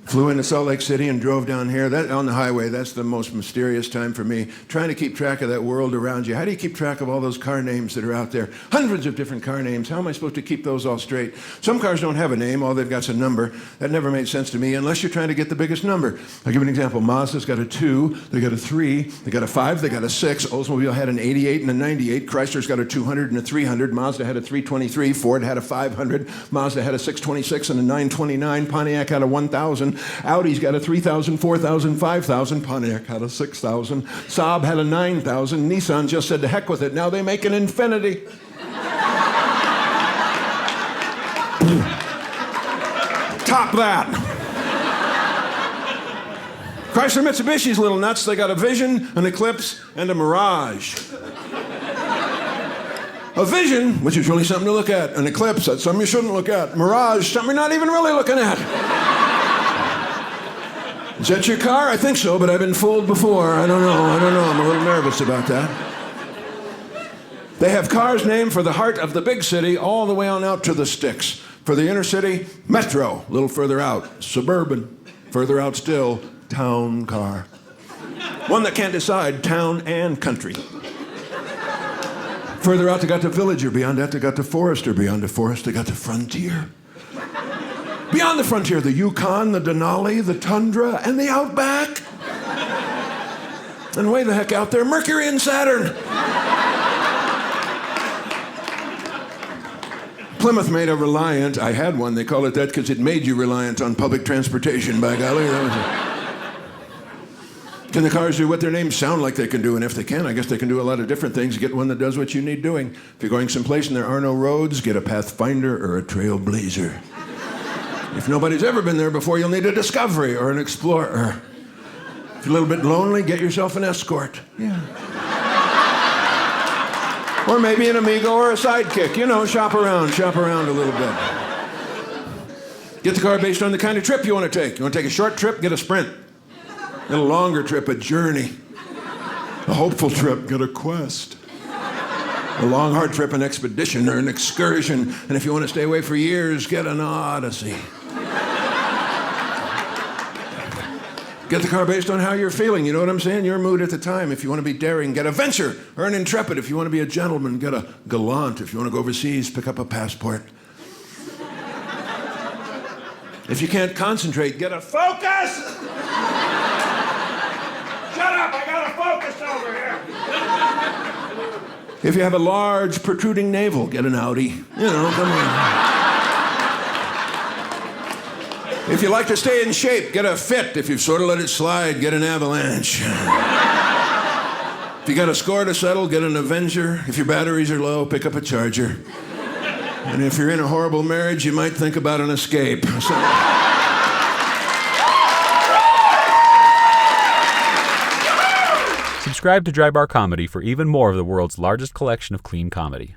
Flew into Salt Lake City and drove down here. That on the highway, that's the most mysterious time for me. Trying to keep track of that world around you. How do you keep track of all those car names that are out there? Hundreds of different car names. How am I supposed to keep those all straight? Some cars don't have a name. All they've got is a number. That never made sense to me unless you're trying to get the biggest number. I'll give you an example. Mazda's got a 2, they got a 3, they got a 5, they got a 6. Oldsmobile had an 88 and a 98. Chrysler's got a 200 and a 300. Mazda had a 323. Ford had a 500. Mazda had a 626 and a 929. Pontiac had a 1000. Audi's got a 3,000, 4,000, 5,000. Pontiac had a 6,000. Saab had a 9,000. Nissan just said to heck with it. Now they make an Infinity. Top that. Chrysler Mitsubishi's little nuts. They got a Vision, an Eclipse, and a Mirage. A Vision, which is really something to look at. An Eclipse, that's something you shouldn't look at. Mirage, something you're not even really looking at. Is that your car? I think so, but I've been fooled before. I don't know. I'm a little nervous about that. They have cars named for the heart of the big city all the way on out to the sticks. For the inner city, Metro, a little further out. Suburban, further out still, town car. One that can't decide town and country. Further out, they got the Villager. Beyond that, they got the Forester. Beyond the Forest, they got the Frontier. Beyond the Frontier, the Yukon, the Denali, the Tundra, and the Outback. And way the heck out there, Mercury and Saturn. Plymouth made a Reliant. I had one. They call it that because it made you reliant on public transportation, by golly. That was it. Can the cars do what their names sound like they can do? And if they can, I guess they can do a lot of different things. Get one that does what you need doing. If you're going someplace and there are no roads, get a Pathfinder or a Trailblazer. If nobody's ever been there before, you'll need a Discovery or an Explorer. If you're a little bit lonely, get yourself an Escort. Yeah. Or maybe an Amigo or a Sidekick. You know, shop around a little bit. Get the car based on the kind of trip you want to take. You want to take a short trip? Get a Sprint. Get a longer trip, a Journey. A hopeful trip, get a Quest. A long, hard trip, an Expedition or an Excursion. And if you want to stay away for years, get an Odyssey. Get the car based on how you're feeling, you know what I'm saying? Your mood at the time. If you want to be daring, get a Venture or an Intrepid. If you want to be a gentleman, get a Galant. If you want to go overseas, pick up a Passport. If you can't concentrate, get a Focus! Shut up, I got a Focus over here! If you have a large, protruding navel, get an Audi. You know, come on. If you like to stay in shape, get a Fit. If you've sort of let it slide, get an Avalanche. If you got a score to settle, get an Avenger. If your batteries are low, pick up a Charger. And if you're in a horrible marriage, you might think about an Escape. Subscribe to Dry Bar Comedy for even more of the world's largest collection of clean comedy.